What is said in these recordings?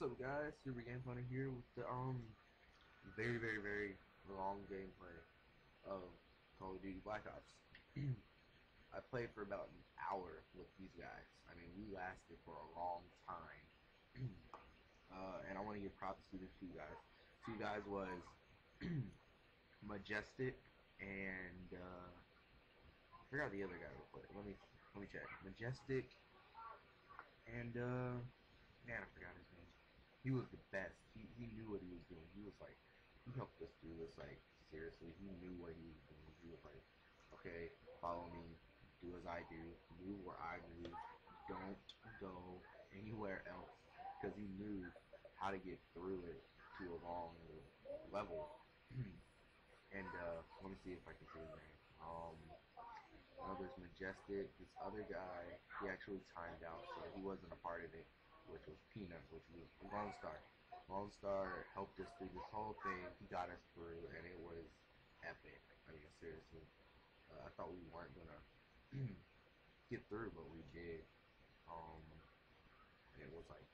What's up, guys? SuperGamePwner here with the very long gameplay of Call of Duty Black Ops. I played for about an hour with these guys. I mean, we lasted for a long time. And I want to give props to the two guys. Two guys was Majestic and I forgot the other guy real quick. Let me check. Majestic and man, I forgot his name. He was the best. He knew what he was doing. He was like, he helped us through this, like, seriously. He knew what he was doing. He was like, okay, follow me, do as I do, move where I move, don't go anywhere else, because he knew how to get through it to a long level. And let me see if I can see his name. There's Majestic. This other guy, he actually timed out, so he wasn't a part of it, which was Peanut, which was Lonestar. Lonestar helped us through this whole thing. He got us through, and it was epic. I mean, seriously. I thought we weren't gonna get through, but we did. It was like,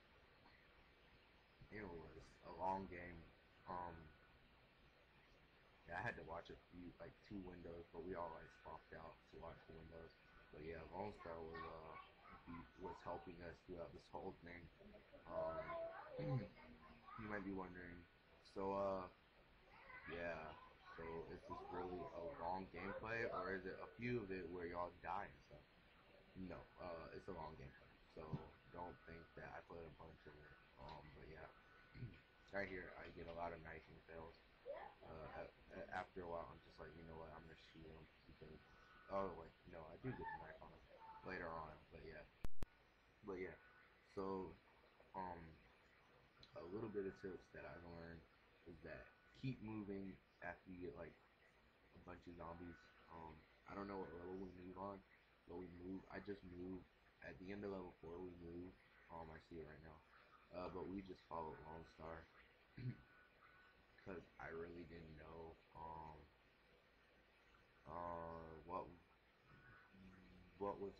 it was a long game. Yeah, I had to watch a few, like, two windows, but we all like swapped out to watch the windows. But yeah, Lone Star was helping us throughout this whole thing. You might be wondering, so yeah, so is this really a long gameplay, or is it a few of it where y'all die and stuff? No, it's a long gameplay, so don't think that I played a bunch of it. But yeah, right here I get a lot of knifing fails. After a while, I'm just like, you know what, I'm gonna shoot him because, oh wait, no, I do get the knife on him later on, but yeah, so, a little bit of tips that I learned is that keep moving after you get like a bunch of zombies. I don't know what level we move on, but we move. I just moved at the end of level 4. We moved. I see it right now. But we just followed Lone Star because I really didn't know what was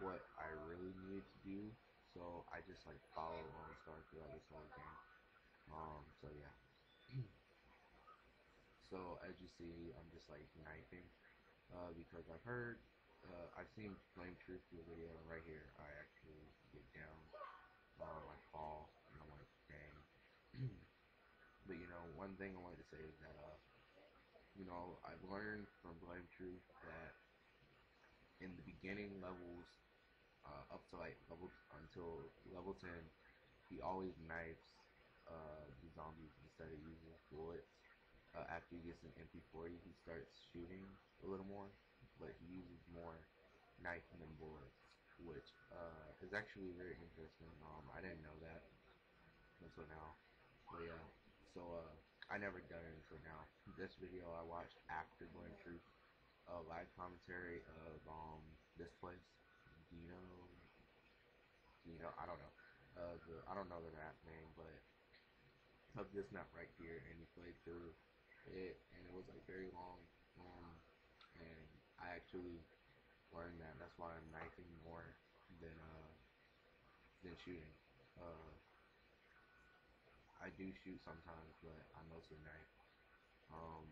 what I really needed to do. So I just like followed Lone Star throughout this whole game. So yeah. So as you see, I'm just like knifing because I've seen Flame Truth do a video right here. I actually get down, I fall, and I'm like, dang. But you know, one thing I wanted to say is that you know, I've learned from Flame Truth that in the beginning levels, up to like until level 10, he always knifes the zombies instead of using bullets. After he gets an MP40, he starts shooting a little more, but he uses more knifing than bullets, which is actually very interesting. I didn't know that until now, but yeah. So I never done it until now. This video I watched after going through live commentary of this place. Do you know? I don't know. I don't know the map name, but of this map right here, and he played through it, and it was like very long. And I actually learned that. That's why I'm knifing more than shooting. Uh, I do shoot sometimes, but I mostly knife. Um,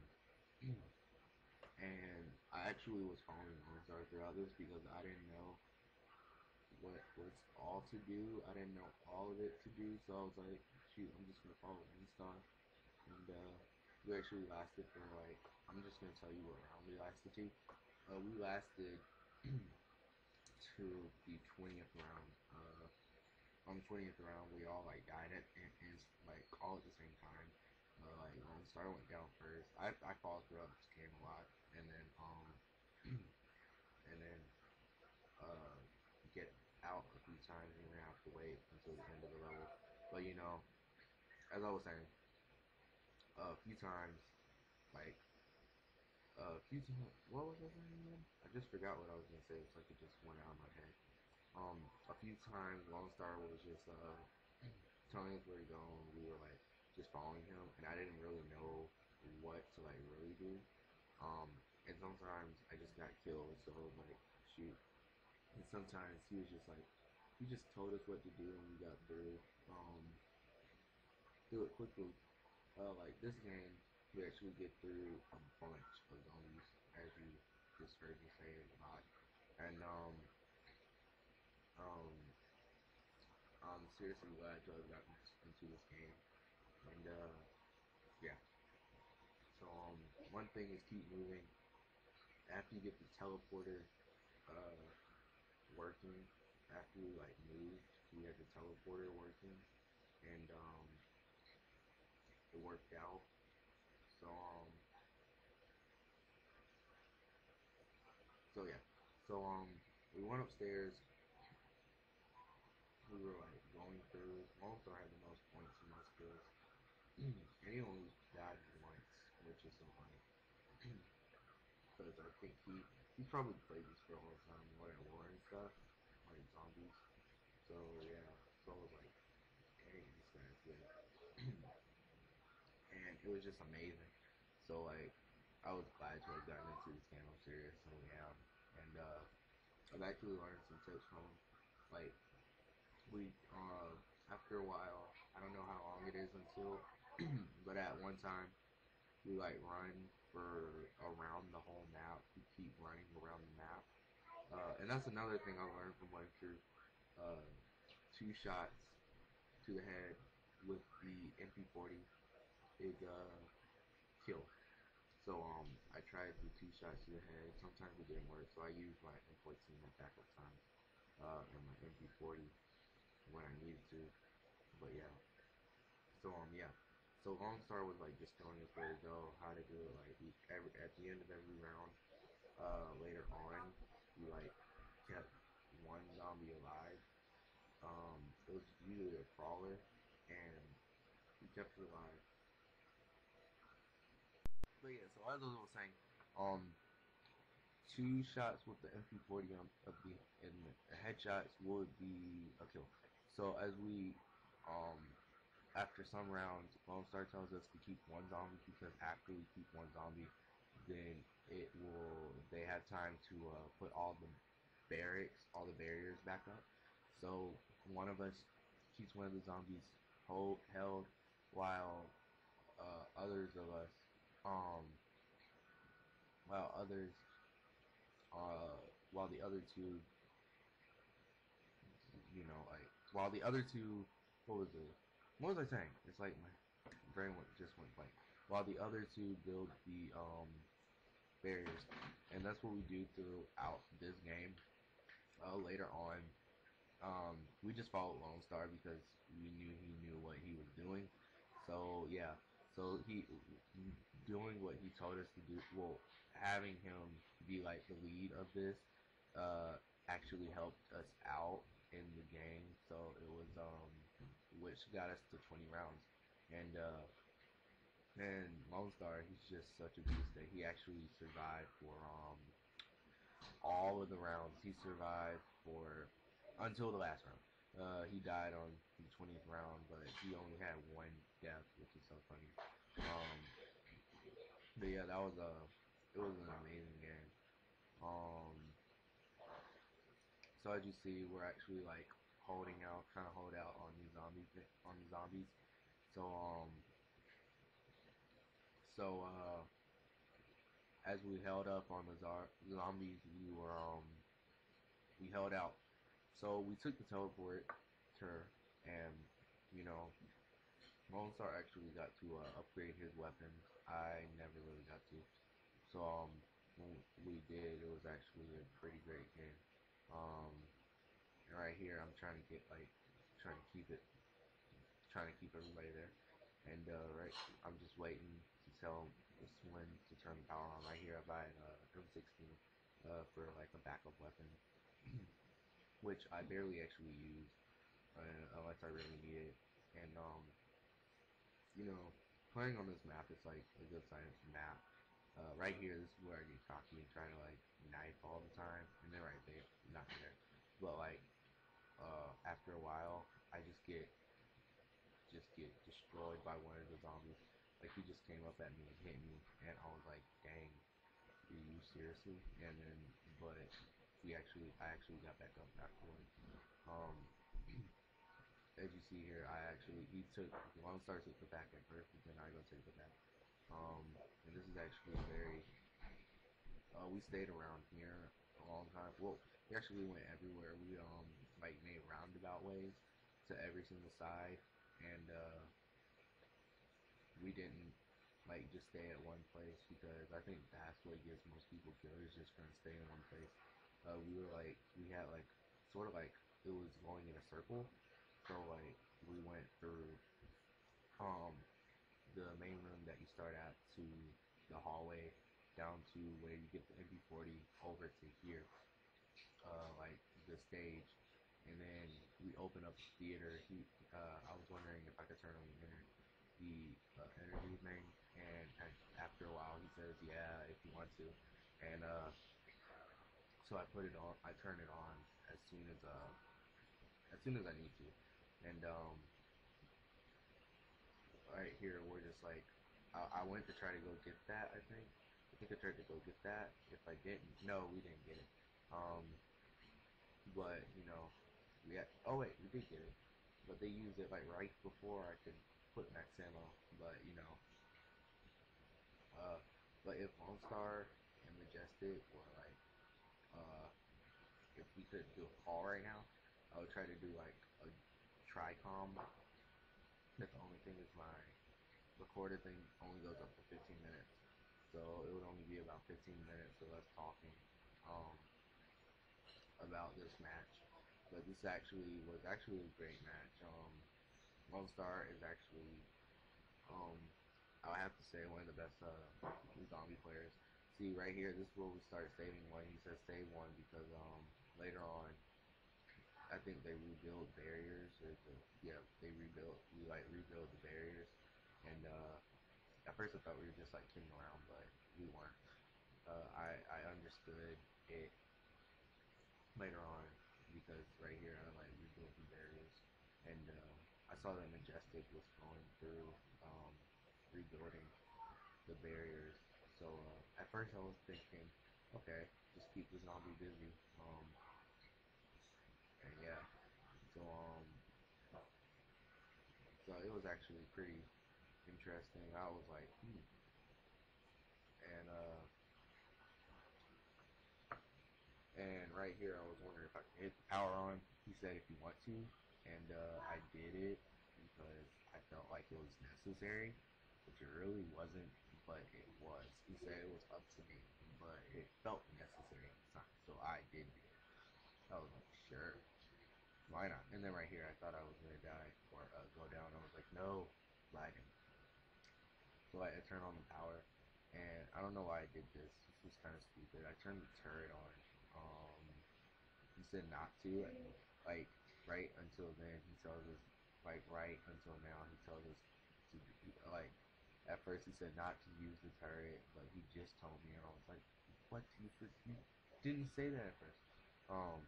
and I actually was following Lonestar throughout this because I didn't know what was all to do. I didn't know all of it to do, so I was like, shoot, I'm just gonna follow Lonestar. And we actually lasted for like, I'm just gonna tell you what round we lasted to. We lasted to the 20th round. On the 20th round, we all like died like all at the same time. Like Lone Star went down first. I fought throughout this game a lot, and then and then uh get out a few times, and we're gonna have to wait until the end of the level. But you know, as I was saying, a few times, like a few times. What was I saying again? I just forgot what I was gonna say. It's like it just went out of my head. A few times Lone Star was just telling us where to go, and we were like just following him, and I didn't really know what to like really do. And sometimes I just got killed, so I was like, shoot. And sometimes he he just told us what to do and we got through. Do it quickly. Like this game, you actually get through a bunch of zombies, as you just heard me say a lot. And um, I'm seriously glad to have gotten into this game. And yeah. So one thing is keep moving. After you get the teleporter uh, working, after you like moved, we had the teleporter working, and it worked out. So so yeah. So we went upstairs. We were like going through. Lonestar had the most points and most kills, and he only died once, which is so funny. Because I think he probably played this for a long time, like war and stuff, like zombies. So yeah, so I was like, dang, this guy's good. And it was just amazing. So like, I was glad to have gotten into this game. I'm serious, so yeah. And I've actually learned some tips from him. Like we, after a while, I don't know how long it is until, but at one time we like run for around the whole map. We keep running around the map, and that's another thing I learned from Life True. Uh, 2 shots to the head with the MP40 is kill. So I tried the 2 shots to the head. Sometimes it didn't work, so I used my M14 at backup times and my MP40 when I needed to. But yeah, so yeah. So Lonestar was like just telling us where to go, how to do it. Like at the end of every round, later on, we like kept one zombie alive. It was usually a crawler, and we kept it alive. But yeah, so as I was saying, um, 2 shots with the MP40 of the and the headshots would be a kill. So as we um after some rounds, Lone Star tells us to keep one zombie because after we keep one zombie, then it will. They have time to put all the barracks, all the barriers back up. So one of us keeps one of the zombies held, while others of us, um, while others, uh, while the other two, like while the other two, what was it? What was I saying? It's like my brain just went blank. While the other two build the barriers, and that's what we do throughout this game. Later on, we just followed Lone Star because we knew he knew what he was doing. So yeah, so he doing what he told us to do. Well, having him be like the lead of this, uh, actually helped us out in the game. So it was which got us to 20 rounds, and Lone Star, he's just such a beast that he actually survived for all of the rounds. He survived for until the last round. He died on the 20th round, but he only had one death, which is so funny. Um, but yeah, that was it was an amazing game. Um, so as you see, we're actually like holding out, trying to hold out on these zombies. So so as we held up on the zombies, we held out. So we took the teleporter, and you know, Lone Star actually got to upgrade his weapons. I never really got to. So when we did, it was actually a pretty great game. Um, and right here, I'm trying to get like trying to keep it, trying to keep everybody there. And right, I'm just waiting to tell this one to turn the power on. Right here, I buy an M16 for like a backup weapon, which I barely actually use unless I really need it. And playing on this map is like a good science map. Right here, this is where I get cocky and try to like knife all the time, and then right there, nothing there. But like after a while, I just get destroyed by one of the zombies. Like he just came up at me and hit me, and I was like, dang, are you seriously? And then, but I actually got back up afterwards. Um, as you see here, he took Lonestar took the back at first, but then I go take the back. And this is actually very. We stayed around here a long time. Well, we actually went everywhere. We like made roundabout ways to every single side, and we didn't like just stay at one place because I think that's what gets most people killed is just trying to stay in one place. We had like sort of like it was going in a circle, so like we went through um the main room that you start at to the hallway down to where you get the MP40 over to here, like the stage, and then we open up the theater. I was wondering if I could turn on the energy thing, and after a while he says, "Yeah, if you want to," and so I put it on. I turn it on as soon as I need to, and right here we're just like I went to try to go get that. I think I tried to go get that. If I didn't, no, we didn't get it. Um, but oh wait, we did get it. But they used it like right before I could put max ammo. But uh, but if Lonestar and Majestic were like, if we could do a call right now, I would try to do like a tricom. That's the only thing is my recorder thing only goes up to 15 minutes. So it would only be about 15 minutes of us talking um, about this match. But this actually was actually a great match. Lone Star is actually, um, I have to say, one of the best zombie players. See right here, this is where we start saving one. He says save one because later on, I think they rebuild barriers. Yeah, they rebuild. We like rebuild the barriers, and at first I thought we were just like kidding around, but we weren't. I understood it later on because right here I like rebuilt the barriers, and I saw that Majestic was going through rebuilding the barriers. So at first I was thinking, okay, just keep the zombie busy. And yeah, so so it was actually pretty interesting. I was like, and and right here I was wondering if I could hit the power on. He said if you want to, and I did it because I felt like it was necessary, which it really wasn't, but it was. He said it was up to me, but it felt necessary at the time, so I did it. I was like, sure, why not? And then right here, I thought I was gonna die or go down. I was like, no, lagging. So I turned on the power, and I don't know why I did this. This was kind of stupid. I turned the turret on. He said not to, like right until then. He tells us, like right until now, he tells us to like. At first, he said not to use the turret, but he just told me, and I was like, "What? You didn't say that at first." Um,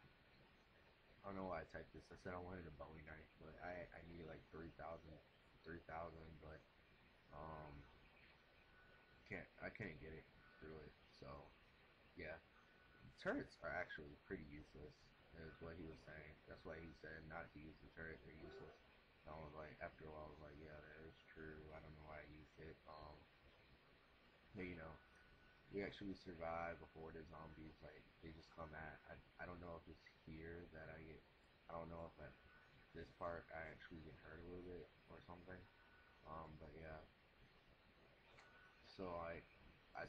I don't know why I typed this. I said I wanted a Bowie knife, but I needed like 3,000, but um, I can't get it through it. So yeah, turrets are actually pretty useless, is what he was saying. That's why he said not to use the turret, they're useless. And I was like, after a while, I was like, yeah, that is true. I don't know why I used it. But we actually survive before the zombies, like, they just come at. I don't know if it's here that I don't know if at this part I actually get hurt a little bit or something. But yeah, so I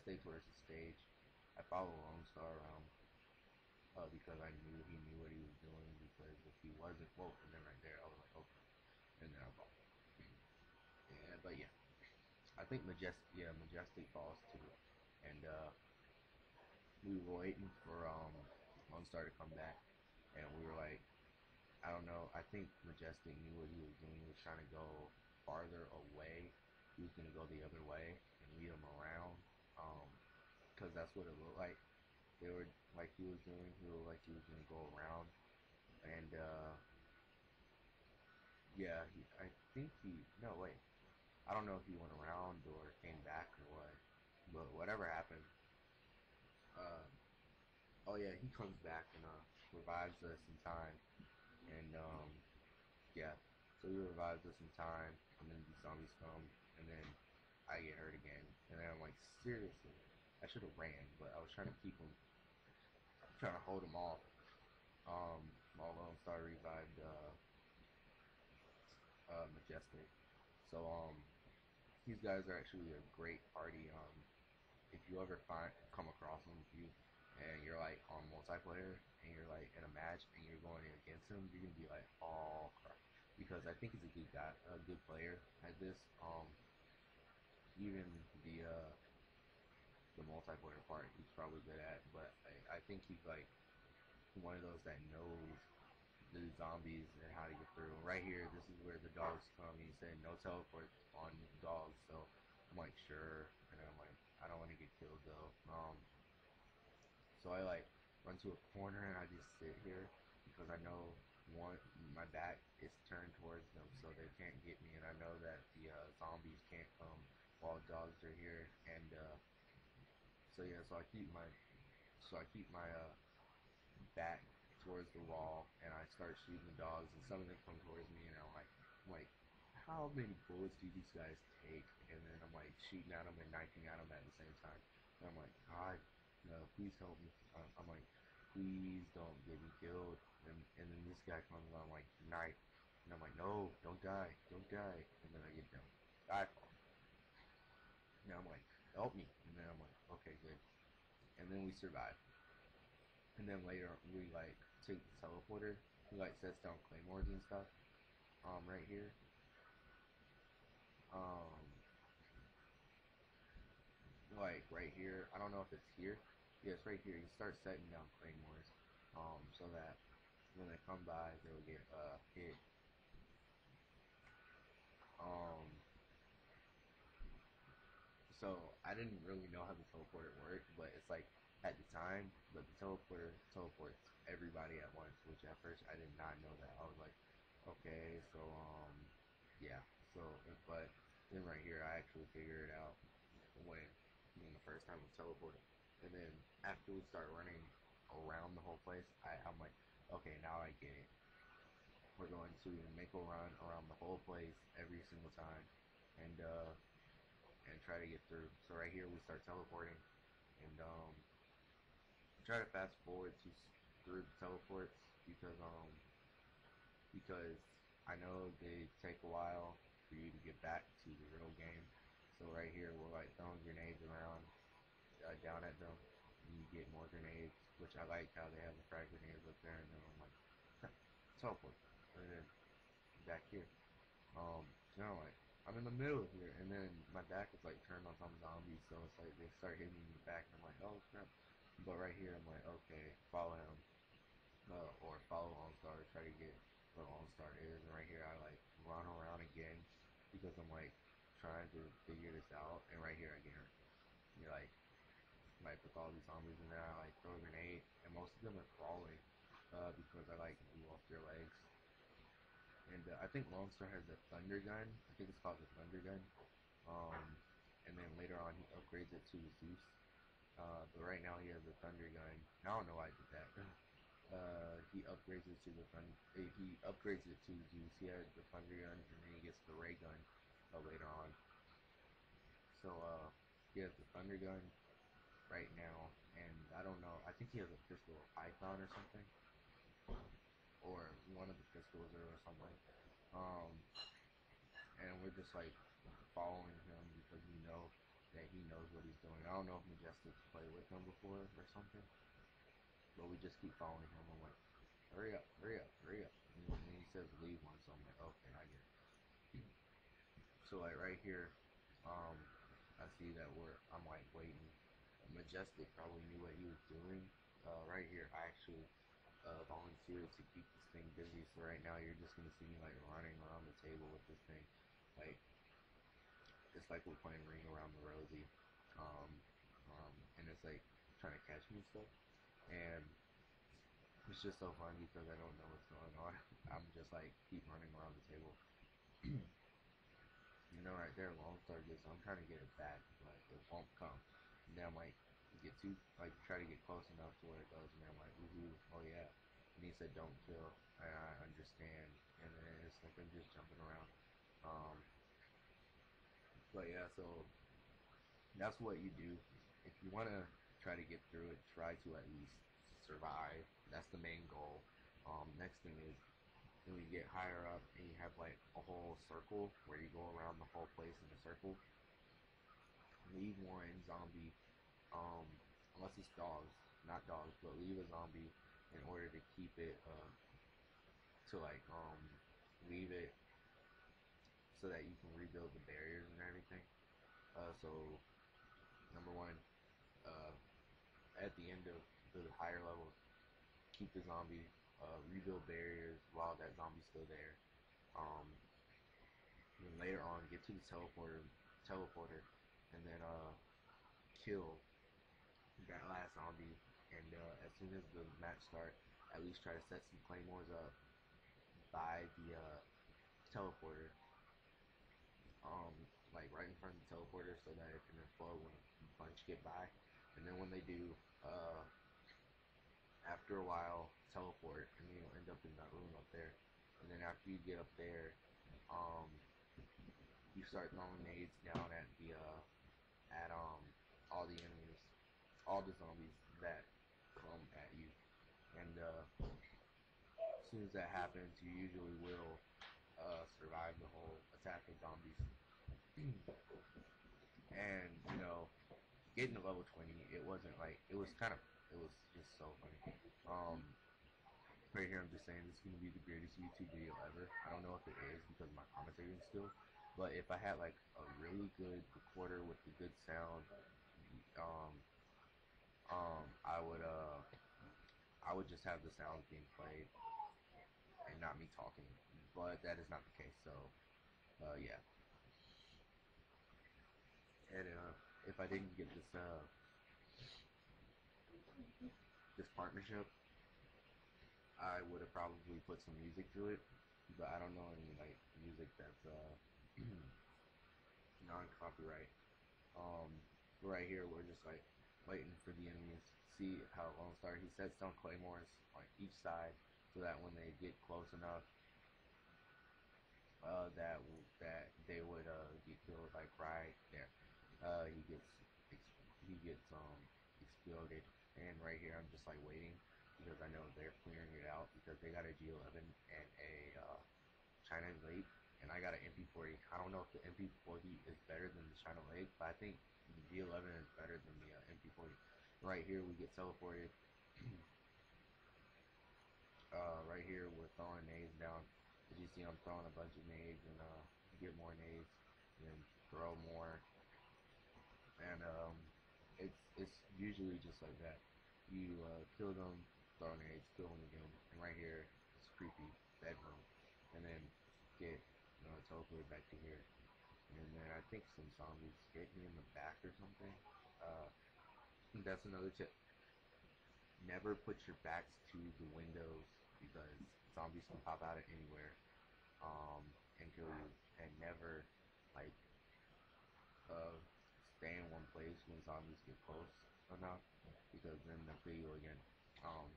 stay towards the stage. I follow Lone Star around because I knew he knew what he was doing. Because if he wasn't, whoa, and then right there, I was like, okay, and then I fall. Yeah, but yeah, I think Majestic falls too, and we were waiting for Lone Star to come back, and we were like, I don't know. I think Majestic knew what he was doing. He was trying to go farther away. He was gonna go the other way and lead him around, because that's what it looked like. They were like he was doing. He looked like he was gonna go around, and yeah, I think he. No, wait. I don't know if he went around or came back or what. But whatever happened, uh, oh yeah, he comes back and revives us in time. and yeah, so he revives us in time, and then these zombies come, and then I get hurt again, and then I'm like, seriously, I should have ran, but I was trying to keep him, trying to hold him off. My Lonestar revived Majestic. So these guys are actually a great party. If you ever come across them, and you're like on multiplayer and you're like in a match and you're going against him, you're gonna be like, oh crap, because I think he's a good guy, a good player at this. Even the multiplayer part, he's probably good at, but I think he's like one of those that knows the zombies and how to get through. Right here, this is where the dogs come. He said no teleport on dogs, so I'm like sure, and I'm like I don't want to get killed though. So I like run to a corner and I just sit here because I know one my back is turned towards them, so they can't get me, and I know that the zombies can't come while dogs are here, and so yeah, so I keep my back towards the wall, and I start shooting the dogs, and some of them come towards me, and I'm like, how many bullets do these guys take? And then I'm like shooting at them and knifing at them at the same time. And I'm like, God, no, please help me. I'm like, please don't get me killed. And then this guy comes on, I'm like, knife. And I'm like, no, don't die, don't die. And then I get down. I fall. And I'm like, help me. And then I'm like, okay, good. And then we survive. And then later we like take the teleporter. He like sets down claymores and stuff. Right here. Um, like right here. I don't know if it's here. Yeah, it's right here. You start setting down claymores, so that when they come by, they'll get hit. Um, so I didn't really know how the teleporter worked, but it's like at the time, but the teleporter teleports everybody at once, which at first I did not know that. I was like, okay, so yeah. So, but then right here, I actually figured it out when the first time we teleported, and then after we start running around the whole place, I'm like, okay, now I get it. We're going to make a run around the whole place every single time, and try to get through. So right here we start teleporting, and try to fast forward through the teleports because I know they take a while for you to get back to the real game. So right here we're like throwing grenades around down at them, and you get more grenades, which I like how they have the frag grenades up there, and then I'm like teleport, and then back here. You know, like I'm in the middle here, and then my back is like turned on some zombies, so it's like they start hitting me in the back, and I'm like, oh crap. But right here, I'm like, okay, follow him, or follow Lonestar, try to get where Lonestar is, and right here I like run around again because I'm like trying to figure this out, and right here I get hurt. You're like with all these zombies in there, I like throw a grenade, and most of them are crawling, because I like blew off their legs. And I think Lonestar has a thunder gun. I think it's called the thunder gun. Um, and then later on he upgrades it to the Zeus. But right now he has a thunder gun. I don't know why I did that. He upgrades it to the he upgrades it to Zeus. He has the thunder gun, and then he gets the ray gun later on. So he has the thunder gun right now, and I don't know. I think he has a pistol of Python or something, or one of the pistols or something. Um, and we're just like following him because we know that he knows what he's doing. I don't know if Majestic's played with him before or something, but we just keep following him. I'm like, hurry up, hurry up, hurry up. And then he says leave one, so I'm like, okay, I get it. So like right here, um, I see that I'm like waiting. Majestic probably knew what he was doing. Right here, I actually volunteered to keep this thing busy. So right now, you're just gonna see me like running around the table with this thing, like it's like we're playing Ring Around the Rosie, um, and it's like trying to catch me and stuff. And it's just so fun because I don't know what's going on. I'm just like keep running around the table. You know, right there, Lonestar gets. I'm trying to get it back, but it won't come. And then I'm like, get too like try to get close enough to where it goes, and then I'm like, woohoo, oh yeah. and he said don't kill. And I understand, and then it's like I'm just jumping around. Um, but yeah, so that's what you do. If you want to try to get through it, try to at least survive. That's the main goal. Next thing is when you get higher up and you have like a whole circle where you go around the whole place in a circle, leave one zombie, um, unless it's dogs, not dogs, but leave a zombie in order to keep it, to like, leave it so that you can rebuild the barriers and everything. So, number one, uh, at the end of the higher level, keep the zombie, rebuild barriers while that zombie's still there. Um, then later on, get to the teleporter, and then kill that last zombie. And as soon as the match starts, at least try to set some claymores up by the teleporter, like right in front of the teleporter, so that it can explode when a bunch get by. And then when they do, after a while, teleport, and you'll end up in that room up there. And then after you get up there, um, you start throwing nades down at the all the enemies, all the zombies that come at you. And as soon as that happens, you usually will survive the whole attack of zombies. And you know, getting to level 20, it wasn't like it was just so funny. Right here, I'm just saying this is gonna be the greatest YouTube video ever. I don't know if it is because of my commentating skill, but if I had like a really good recorder with a good sound, um, I would just have the sounds being played and not me talking. But that is not the case. So, yeah. And if I didn't get this partnership, I would have probably put some music to it. But I don't know any like music that's non-copyright. Um, right here, we're just like waiting for the enemies. See how Lonestar, he sets down claymores on each side so that when they get close enough, that they would get killed like right there. He gets exploded, and right here I'm just like waiting because I know they're clearing it out because they got a G11 and a China Lake, and I got an MP40. I don't know if the MP40 is better than the China Lake, but I think the G11 is better than the MP40. Right here we get teleported. Right here we're throwing nades down. As you see, I'm throwing a bunch of nades and get more nades and then throw more. And it's usually just like that. You kill them, throw nades, kill them again. And right here, it's creepy bedroom. And then get teleported back to here. And then I think some zombies hit me in the back or something. Uh, that's another tip. Never put your backs to the windows because zombies can pop out of anywhere and kill you. And never like uh, stay in one place when zombies get close enough because then they'll kill you again. Um,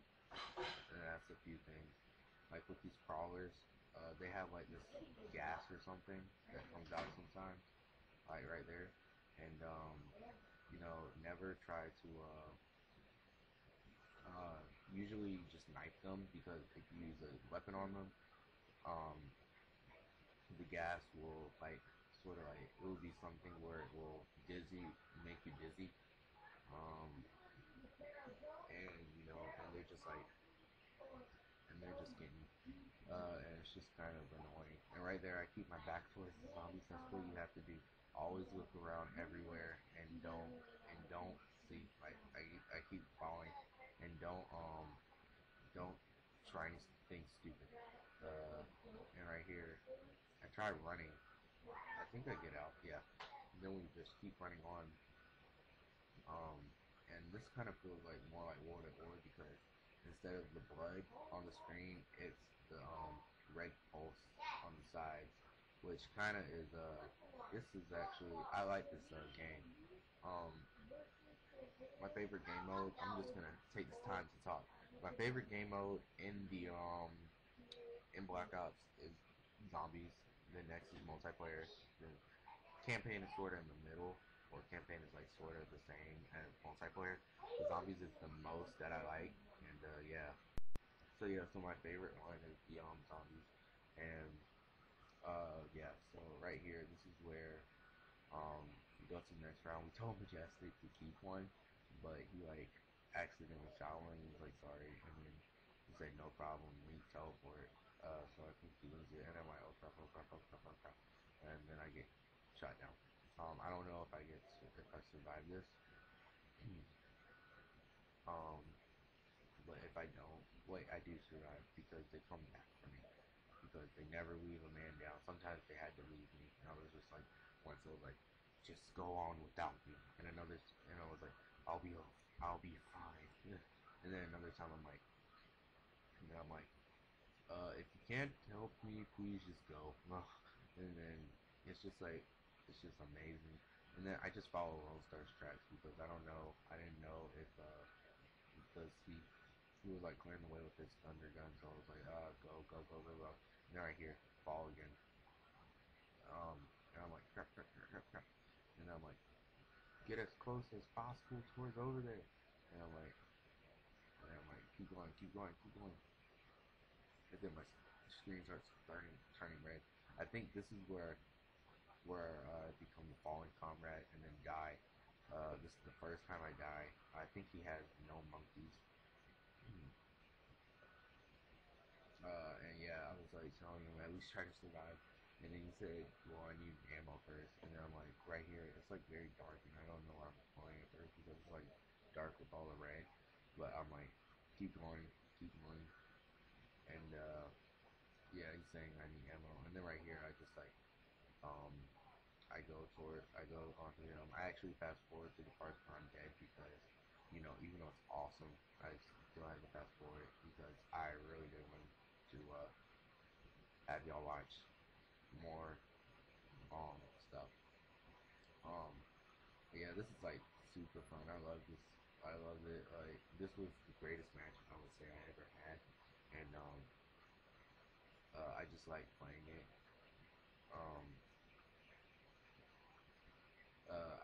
and that's a few things. Like with these crawlers, they have like this gas or something that comes out sometimes, like right there. And never try to usually just knife them because if you use a weapon on them, um, the gas will like sort of like it will be something where it will make you dizzy, um, and they're just getting, and it's just kind of annoying. And right there, I keep my back towards the zombies. That's what you have to do. Always look around everywhere and don't see. Like I keep falling and don't try anything stupid. And right here, I try running. I think I get out. Yeah. And then we just keep running on. Um, and this kind of feels like more like World at War because instead of the blood on the screen, it's the red pulse on the sides, which kind of is this is actually I like this game. Um, my favorite game mode. I'm just gonna take this time to talk. My favorite game mode in the in Black Ops is zombies. The next is multiplayer. The campaign is sort of in the middle, or campaign is like sort of the same as multiplayer. The zombies is the most that I like, and yeah. So yeah, so my favorite one is the zombies, and yeah. So right here, this is where we go to the next round. We told Majestic to keep one, but he like accidentally shot one. He was like sorry, and then he said no problem. We teleport. So I think he loses it, and I'm like oh crap, oh crap, oh crap, oh crap, and then I get shot down. I don't know if if I survive this. um, but if I don't, wait, I do survive because they come back for me. Because they never leave a man down. Sometimes they had to leave me, and I was just like, once I was like, just go on without me. And another, and I was like, I'll be fine. And then another time I'm like, if you can't help me, please just go. And then it's just like, it's just amazing. And then I just follow Lonestar's tracks because I didn't know if, because he was like clearing the way with his thunder gun, so I was like, go, go, go, go, go. And then I hear fall again. And I'm like, crap, crap, crap, crap, crap. And I'm like, get as close as possible towards over there. And I'm like, keep going, keep going, keep going. And then my screen starts turning red. I think this is where I become the fallen comrade and then die. This is the first time I die. I think he has no monkeys. And yeah, I was like telling him at least try to survive. And then he said, well, I need ammo first. And then I'm like, right here, it's like very dark, and I don't know where I'm going at first because it's like dark with all the red. But I'm like, keep going, keep going. And yeah, he's saying I need ammo. And then right here, I just like, um, I go onto him. I actually fast forward to the parts where I'm dead because, you know, even though it's awesome, I still had to fast forward because I really did want to have y'all watch more stuff. Um yeah, this is like super fun. I love this. I love it. Like this was the greatest match I would say I ever had, and I just like playing it. Um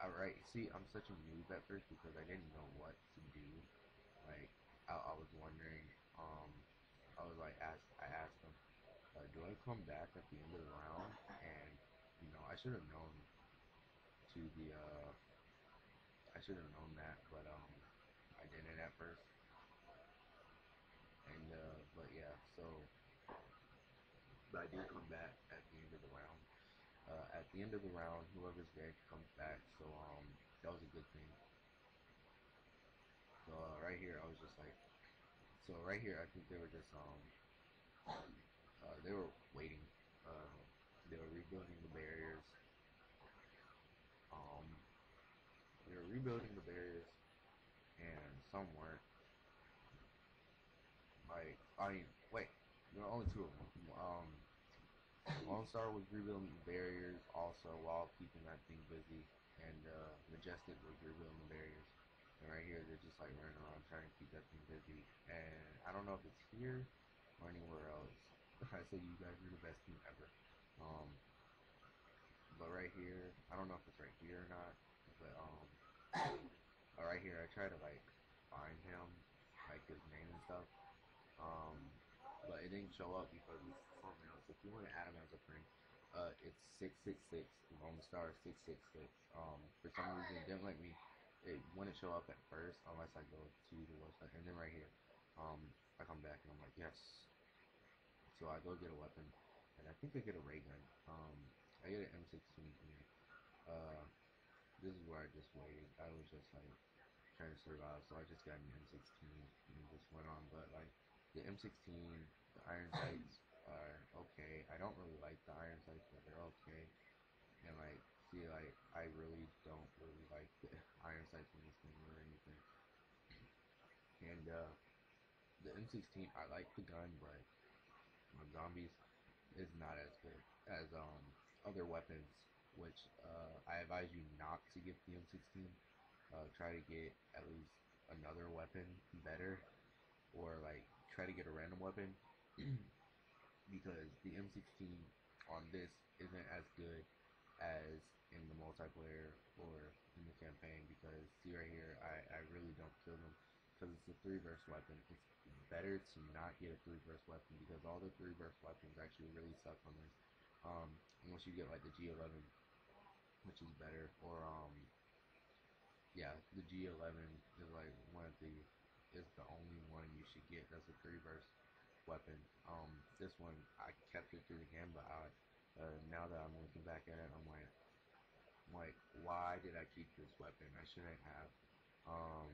Alright, see, I'm such a noob at first because I didn't know what to do. Like I was wondering. Um I was like I asked him, do I come back at the end of the round? And you know, to the I should have known that, but I didn't at first. And but yeah, so but I did come back at the end of the round. At the end of the round, whoever's dead comes back. So that was a good thing. So right here, I was just like, so right here, I think they were just they were waiting. Uh, they were rebuilding the barriers. Um, they were rebuilding the barriers, and some weren't. Like, I mean, wait, there were only two of them. Lonestar was rebuilding the barriers also while keeping that thing busy, and Majestic was rebuilding the barriers. And right here, they're just like running around trying to keep that thing busy. And I don't know if it's here or anywhere else. I said you guys are the best team ever. Um, but right here, I don't know if it's right here or not. But right here, I try to like find him, like his name and stuff. Um, but it didn't show up because it's something else. If you want to add him as a friend, it's 666. Lonestar 666. For some reason, it didn't let me. It wouldn't show up at first unless I go to the website. And then right here, I come back and I'm like, yes. So I go get a weapon, and I think I get a ray gun. I get an M16 here. This is where I just waited. I was just like trying to survive, so I just got an M16 and just went on. But like the M16, the iron sights are okay. I don't really like the iron sights, but they're okay. And like, see, like I really don't really like the iron sights in this game or anything. And the M16, I like the gun, but on zombies is not as good as other weapons. Which I advise you not to get the M16. Try to get at least another weapon better or like try to get a random weapon because the M16 on this isn't as good as in the multiplayer or in the campaign, because see right here, I really don't kill them because it's a 3 verse weapon. It's better to not get a 3 verse weapon because all the 3 verse weapons actually really suck on this. Unless you get like the G11, which is better, or yeah, the G11 is like one of the is the only one you should get that's a 3 verse weapon. This one I kept it through the game, but now that I'm looking back at it, I'm like, why did I keep this weapon? I shouldn't have. Um,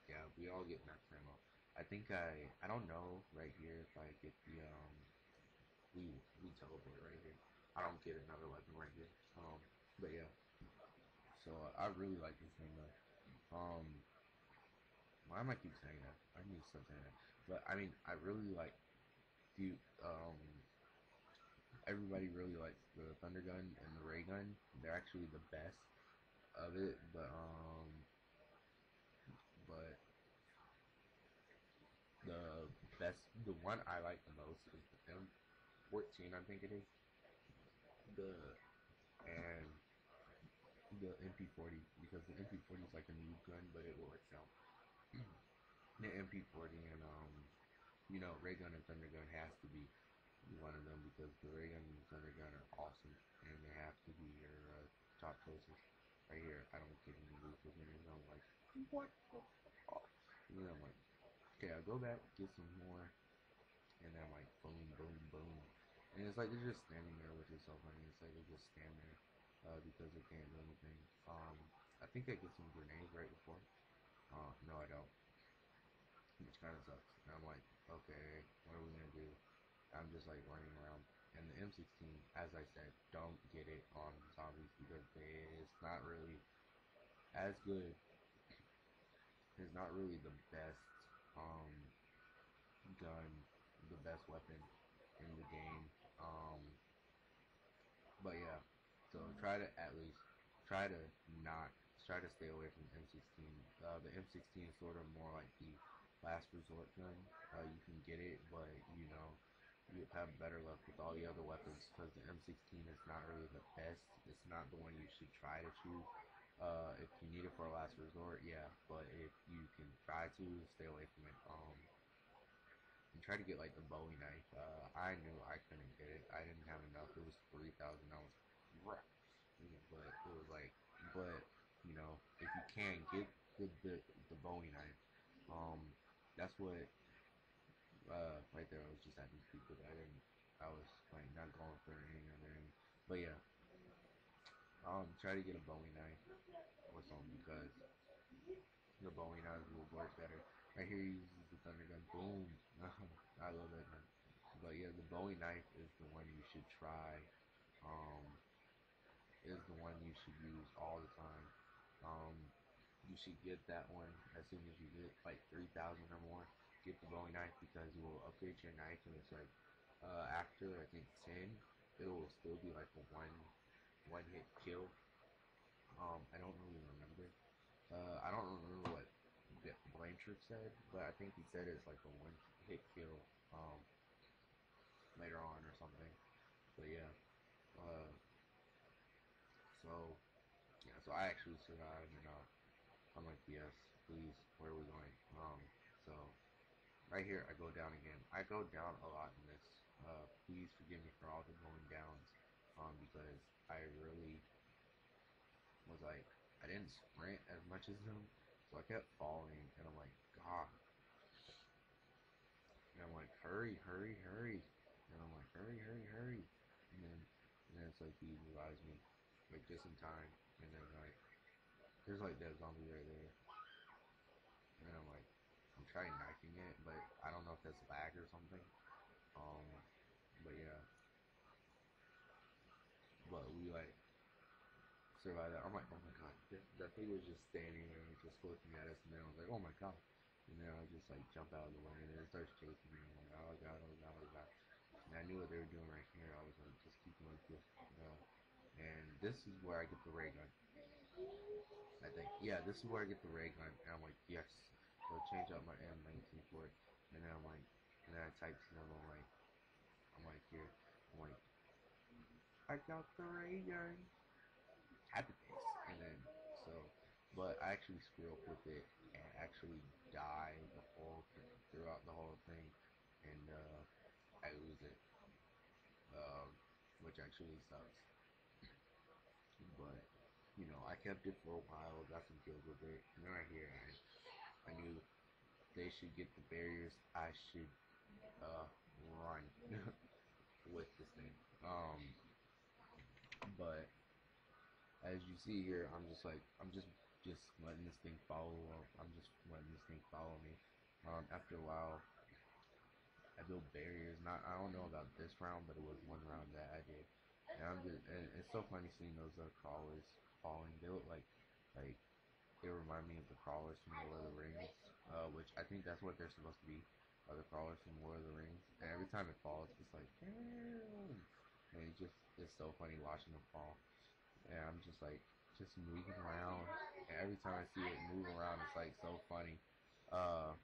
yeah, we all get max ammo. I think I don't know right here if I get the we teleport right here. I don't get another weapon right here. But yeah, so I really like this thing though. Why am I keep saying that? I need to stop saying that. But I mean, I really like the everybody really likes the thunder gun and the ray gun. They're actually the best of it, but the one I like the most is the M14, I think it is. The and the MP40, because the MP40 is like a new gun, but it works out. The MP40 and ray gun and thunder gun has to be one of them because the ray gun and thunder gun are awesome, and they have to be your top choices. Right here, I don't get any loot with it, and I'm like, what the fuck? And then I'm like, okay, I'll go back, get some more, and then I'm like, boom, boom, boom. And it's like they're just standing there, which is so funny. It's like they just stand there because they can't do anything. I think I get some grenades right before. No, I don't, which kind of sucks. And I'm like, okay, what are we gonna do? I'm just like running around. And the M16, as I said, don't get it on zombies because it's not really as good. It's not really the best um, gun, the best weapon in the game. But yeah, so try to at least try to not try to stay away from M16. The M16 is sort of more like the last resort gun. You can get it, but you have better luck with all the other weapons because the M16 is not really the best. It's not the one you should try to choose. If you need it for a last resort, yeah, but if you can try to stay away from it, and try to get like the Bowie knife. I knew I couldn't get it. I didn't have enough. It was 3,000. I was rough, but it was like, but if you can get the Bowie knife, that's what right there. I was just acting stupid. I didn't. I was like not going for any other aim. But yeah, try to get a Bowie knife or something because the Bowie knife will work better. Right here, he uses the thunder gun. Boom! I love that gun. But yeah, the Bowie knife is the one you should try. Um, is the one you should use all the time. Um, you should get that one as soon as you get like 3,000 or more. Get the Bowie knife because it will upgrade your knife, and it's like after I think 10, it will still be like a one hit kill. I don't really remember. I don't remember what Blanchard said, but I think he said it's like a one hit kill later on or something. But yeah, uh, so so I actually survived, and I'm like, yes, please, where are we going? So right here, I go down again. I go down a lot in this. Please forgive me for all the going downs, because I really was like, I didn't sprint as much as them, so I kept falling, and I'm like, God. And I'm like, hurry, hurry, hurry. And I'm like, hurry, hurry, hurry. And then it's like he revives me, like just in time. And then like, there's like that zombie right there. And I'm like, I'm trying knifing it, but I don't know if that's lag or something. Um, but yeah, but we like survived that. I'm like, oh my god, that thing was just standing there, just looking at us, and then I was like, oh my god. And then I just like jump out of the way, and then it starts chasing me. I'm like, oh god, oh god, oh god. And I knew what they were doing right here. I was like, just keep going, and this is where I get the ray gun. I think, yeah, this is where I get the ray gun, and I'm like, yes. or change out my M19 for it, and then I'm like, and then I type to them, I'm like here, I'm like, I got the ray gun, happy face, and then so, but I actually screw up with it and actually die throughout the whole thing, and I lose it, which actually sucks. But you know, I kept it for a while, got some kills with it, and then right here, I knew they should get the barriers. I should run with this thing. But as you see here, I'm just letting this thing follow up. I'm just letting this thing follow me. After a while, I built barriers. Not I don't know about this round, but it was one round that I did. And it's so funny seeing those crawlers falling. They look like they remind me of the crawlers from Lord of the Rings, which I think that's what they're supposed to be, are the crawlers from Lord of the Rings. And every time it falls, it's like, damn. And it's so funny watching them fall. And I'm just moving around. And every time I see it move around, it's like so funny. Uh,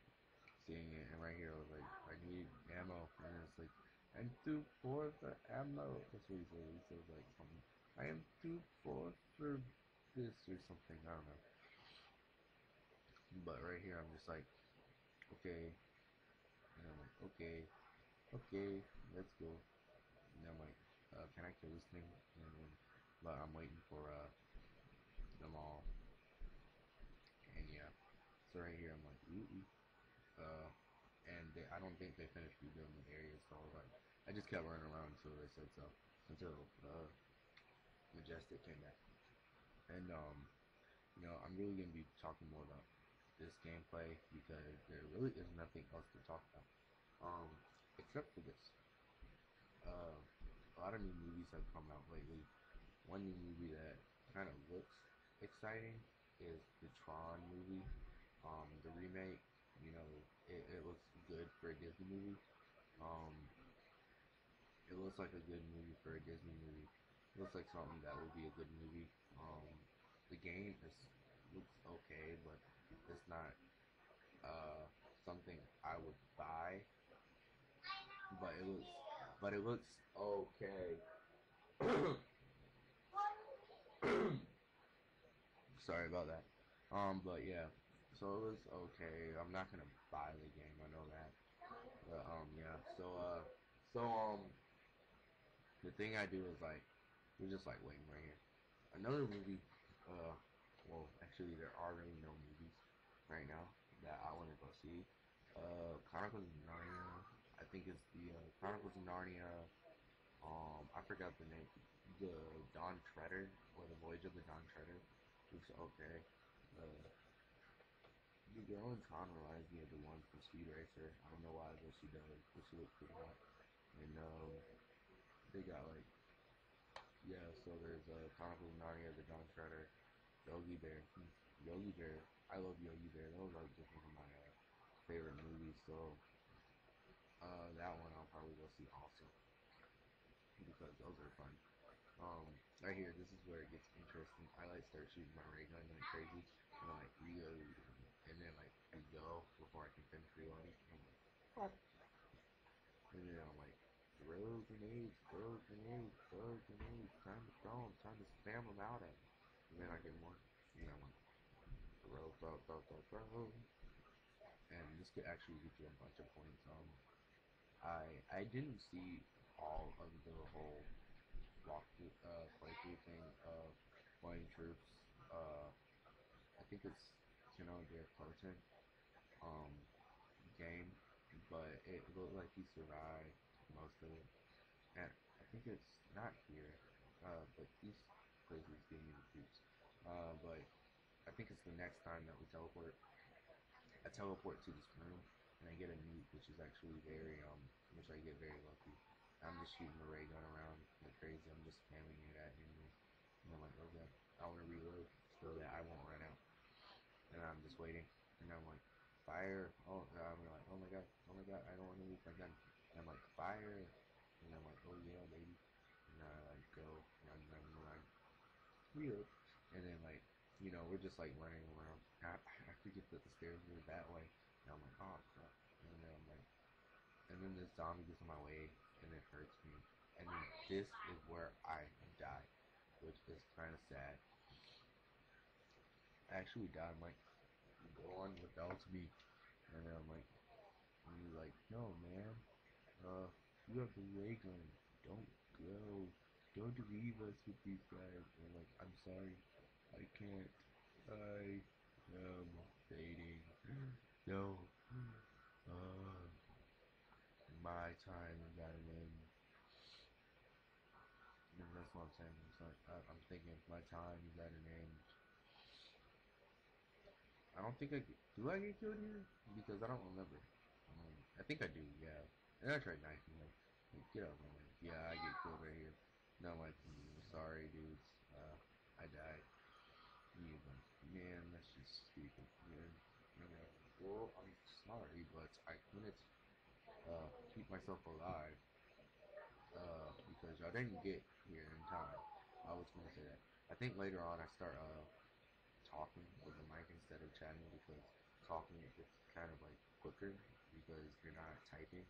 Seeing it. And right here, I was like, I need ammo. And it's like, I'm too poor for ammo. That's what he says. He says like something. I am too poor for this or something. I don't know. But right here, I'm just like, okay. And I'm like, okay, okay, let's go. And I'm like, can I kill this thing? And then, but I'm waiting for them all. And yeah, so right here, I'm like, ooh, and I don't think they finished rebuilding the area, so I was like, I just kept running around until they said so, until Majestic came back. And you know, I'm really gonna be talking more about this gameplay because there really is nothing else to talk about, except for this. A lot of new movies have come out lately. One new movie that kind of looks exciting is the Tron movie. The remake, you know, it looks good for a Disney movie. Um, it looks like a good movie for a Disney movie. It looks like something that would be a good movie. The game looks okay, but it's not something I would buy. But it looks okay. Sorry about that. But yeah, so it was okay. I'm not gonna buy the game. I know that. But yeah. The thing I do is like, we're just like waiting right here. Another movie. Well, actually, there are really no movies right now that I want to go see. Chronicles of Narnia. I think it's the Chronicles of Narnia. I forgot the name. The Dawn Treader or the Voyage of the Dawn Treader. Looks okay. Uh, the girl in Tron reminds me of the one from Speed Racer. I don't know why, but she does. But she looks pretty hot. And they got like, yeah. So there's Chronicles of Narnia, the Dawn Treader, Yogi Bear. Yogi Bear. I love Yogi Bear. Those are just one of my favorite movies. So that one I'll probably go see also because those are fun. Right here, this is where it gets interesting. I like start shooting my ray gun like crazy, and I like reload, and then like I go before I can finish reloading. And then I'm like, throw grenades, throw grenades, throw grenades, time to throw them, time to spam them out at me. And then I get more, and I'm like, throw, throw, throw, throw, throw. And this could actually get you a bunch of points. I didn't see all of the whole playthrough thing of playing troops. I think it's Kenodia Cloten um, game, but it looked like he survived most of it. And I think it's not here, but these places give me the troops. But I think it's the next time that we teleport. I teleport to this room and I get a nuke, which is actually which I get very lucky. I'm just shooting the ray gun around like crazy. I'm just spamming it at enemies. And I'm like, okay, I want to reload so that I won't run out. And I'm just waiting. And I'm like, fire. Oh, I'm like, oh my god, I don't want to lose my gun. And I'm like, fire. And I'm like, oh yeah, baby. And I like go, run. Reload. And then like, you know, we're just like running around. I forget that the stairs are that way. And I'm like, oh crap. And then I'm like, and then this zombie gets in my way and it hurts me. And then this is where I die, which is kind of sad. I actually died. I'm like, go on without me. And then I'm like, and he's like, no man, you have the ray gun. Don't go. Don't leave us with these guys. And I'm like, I'm sorry. I can't. I am fading. No. Uh, my time is at an end. And that's what I'm saying. It's like, I'm thinking my time is at an end. I don't think I get, do I get killed here? Because I don't remember. I think I do, yeah. And I tried knifing him. Like, get out of my way. Yeah, I get killed right here. No, I'm like, sorry, dudes. I died. Yeah, like, man, that's just stupid, man. You know, well, I'm sorry, but I couldn't keep myself alive because y'all didn't get here in time. I was gonna say that. I think later on I start talking with the mic instead of chatting because talking is kind of like quicker because you're not typing.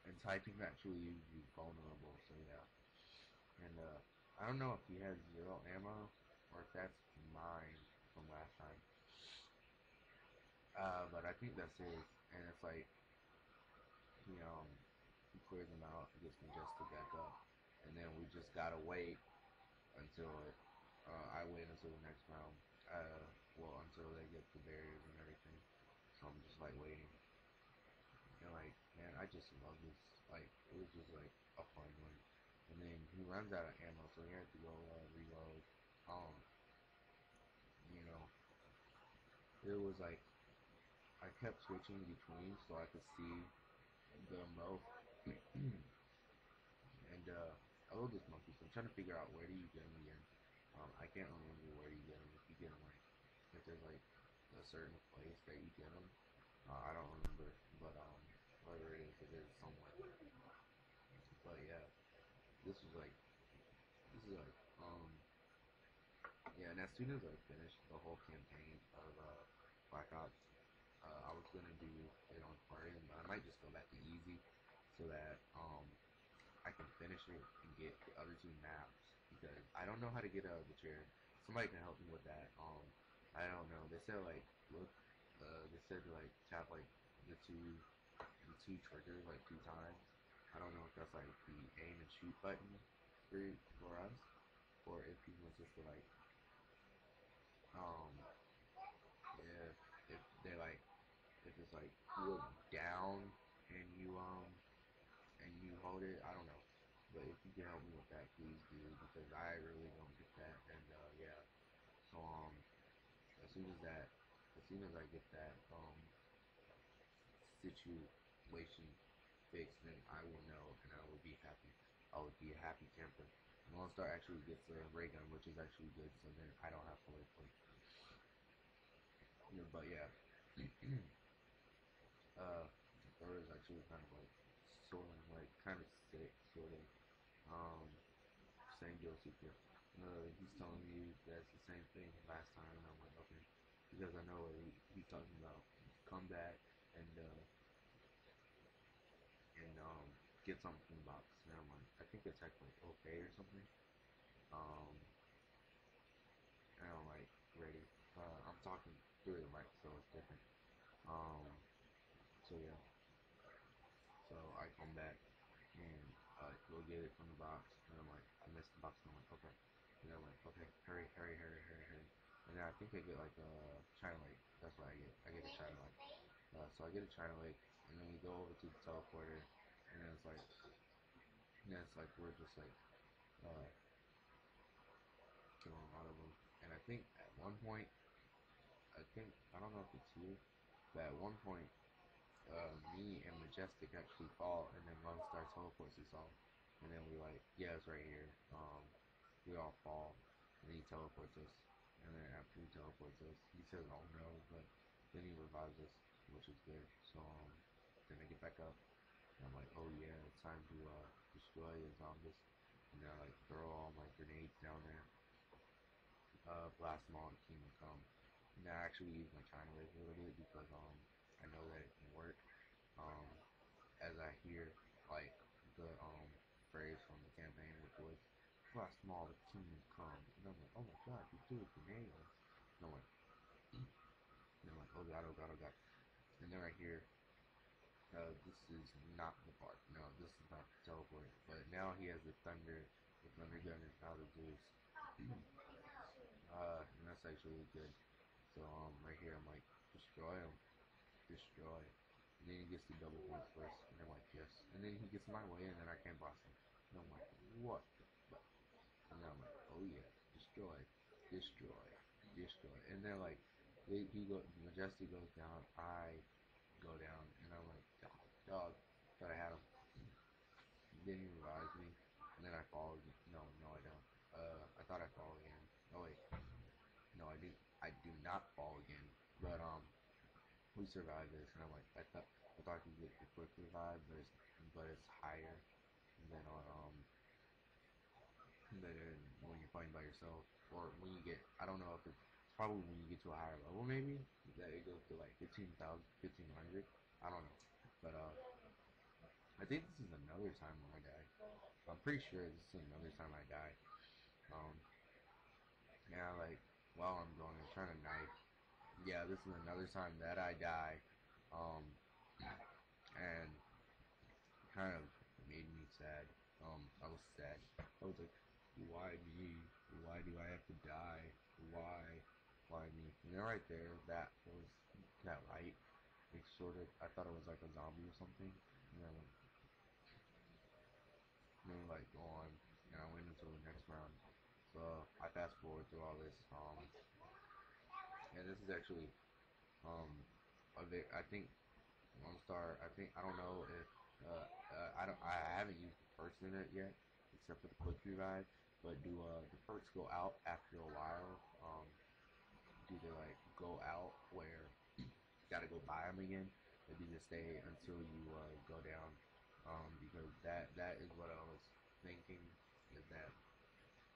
And typing actually leaves you vulnerable, so yeah. And I don't know if he has 0 ammo or if that's mine from last time. But I think that's his, and it's like he clears them out, he gets Majestic back up, and then we just gotta wait until it. I wait until the next round. Well, until they get the barriers and everything. So I'm just like waiting. And like, man, I just love this. Like, it was just like a fun one. And then he runs out of ammo, so he had to go reload. Um, you know, it was like I kept switching between so I could see them both. And I love this monkey, so I'm trying to figure out where do you get him again. I can't remember where you get him. If you get him like, if there's like a certain place that you get him, I don't remember. But wherever it is somewhere. But yeah, this was like, this is like, yeah. And as soon as I finished the whole campaign of Black Ops, I was gonna do it on party, but I might just go back to easy so that I can finish it and get the other 2 maps because I don't know how to get out of the chair. Somebody can help me with that. I don't know. They said like look, they said like tap like the two triggers like 2 times. I don't know if that's like the aim and shoot button for us, or if he wants us to like um if they like if it's like you look down and you hold it. I don't know. But if you can help me with that, please do because I really don't get that. And yeah, so as soon as that, as soon as I get that situation fixed, then I will know and I will be happy. I would be a happy camper. And Lonestar actually gets a ray gun, which is actually good. So then I don't have to wait for it. Yeah, but yeah, the bird is actually kind of like sort of like kind of sick, sort of. Um, Same deal, Super. He's telling me that's the same thing last time, and I'm like, okay, because I know what he's talking about. Come back and get something from the box. And I'm like, I think it's like okay or something. Um, and I'm like, ready. I'm talking through the mic, so it's different. Um, so yeah, so I come back and go get it from the box, and I'm like, I missed the box, and I'm like, okay. And I'm like, okay, hurry, hurry, hurry, hurry, hurry. And then I think I get like a China Lake. That's what I get. I get a China Lake. So I get a China Lake, and then we go over to the teleporter, and then it's like we're just like uh, killing all of them. And I think at one point, I don't know if it's you, but at one point, me and Majestic actually fall, and then Lonestar teleports us all, and then we like, yeah, it's right here. We all fall, and then he teleports us, and then after he teleports us, he says, "Oh no," but then he revives us, which is good. So then I get back up, and I'm like, "Oh yeah, it's time to destroy the zombies," and then I like throw all my grenades down there, blast them all, and Kingdom Come. And I actually actually use my China Wave a little bit because I know that it can work. Um, as I hear like the phrase from the campaign, which was "Fly small, the kingdom come," and I'm like, oh my god, you do it, tornadoes. And I'm like, oh god, oh god, oh god. And then I hear, this is not the part. No, this is not the teleport. But now he has the thunder gun is out of Zeus. And that's actually good. So right here I'm like, destroy him, destroy. And then he gets the double points first, and I'm like, yes. And then he gets my way, and then I can't boss him. And I'm like, what? And then I'm like, oh yeah, destroy, destroy, destroy. And then like, Majestic goes down, I go down, and I'm like, dog, thought I had him. Then he revives me, and then I fall again. No, no, I don't. I thought I fall again. Oh wait, no, I do not fall again. But we survived this, and I'm like, I thought I could get the quick revive, but it's higher than on than when you're playing by yourself, or when you get, I don't know if it's probably when you get to a higher level, maybe that it goes to like 15,000, 1,500. I don't know, but I think this is another time when I die. I'm pretty sure this is another time I die. Um, yeah, like while I'm going, I'm trying to knife. Yeah, this is another time that I die. Um, and it kind of made me sad. I was sad. I was like, why me? Why do I have to die? Why? Why me? And then right there, that was that light. It sort of, I thought it was like a zombie or something. And then like go on, and I went into the next round. So I fast forward through all this. And this is actually I think Lonestar. I don't know if I haven't used the perks in it yet, except for the quick revive. But do the perks go out after a while? Do they like go out where you gotta go buy them again, or do they stay until you go down? Because that is what I was thinking, is that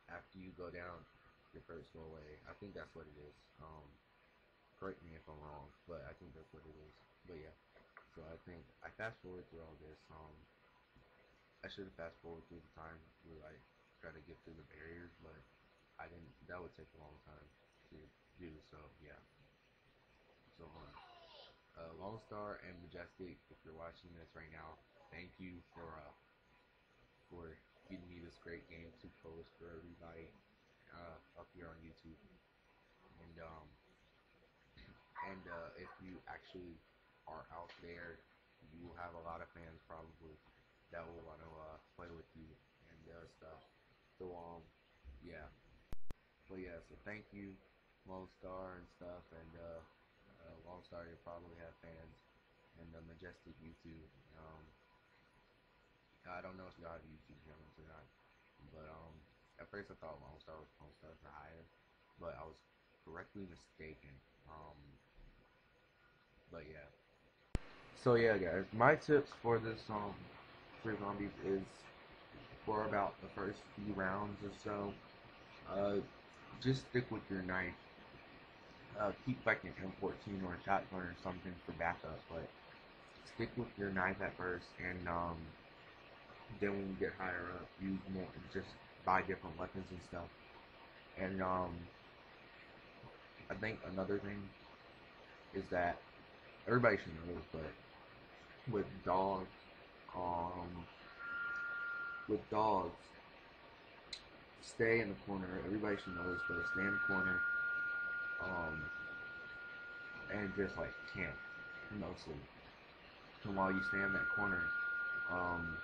after you go down, your perks go away. I think that's what it is. Correct me if I'm wrong, but I think that's what it is. But yeah, so I think I fast forward through all this. I should have fast forward through the time to like try to get through the barriers, but I didn't. That would take a long time to do. So yeah. So Lonestar and Majestic, if you're watching this right now, thank you for getting me this great game to post for everybody up here on YouTube. And if you actually are out there, you will have a lot of fans probably that will want to play with you and stuff. So yeah. But yeah, so thank you, Lone Star and stuff, and Lone Star, you probably have fans, and Majestic, you too. I don't know if y'all have YouTube channels or not, but at first I thought Lone Star was the highest, but I was correctly mistaken. But yeah. So yeah, guys, my tips for this for zombies is for about the first few rounds or so. Just stick with your knife. Keep like an M14 or a shotgun or something for backup, but stick with your knife at first, and then when you get higher up, use more. Just buy different weapons and stuff. And I think another thing is that everybody should know this, but with dogs, um, with dogs, stay in the corner. Everybody should know this, but stay in the corner, um, and just like camp mostly. And while you stay in that corner, um,